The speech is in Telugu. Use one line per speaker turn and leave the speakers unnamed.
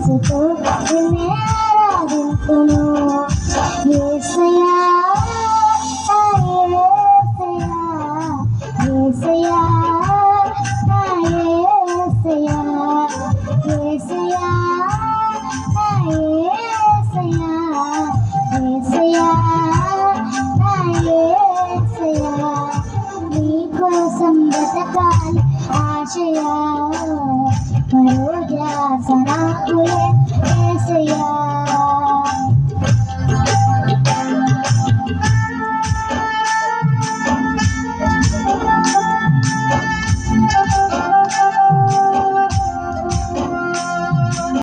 మనసుతో నిన్నే ఆరాధింతును యేసయ్యా నా యేసయ్యా నా యేసయ్యా యేసయ్యా నా యేసయ్యా యేసయ్యా నా యేసయ్యా నీ కోసం బ్రతకాలి ఆశయా మరో ధ్యాస నాకులే యేసయ్యా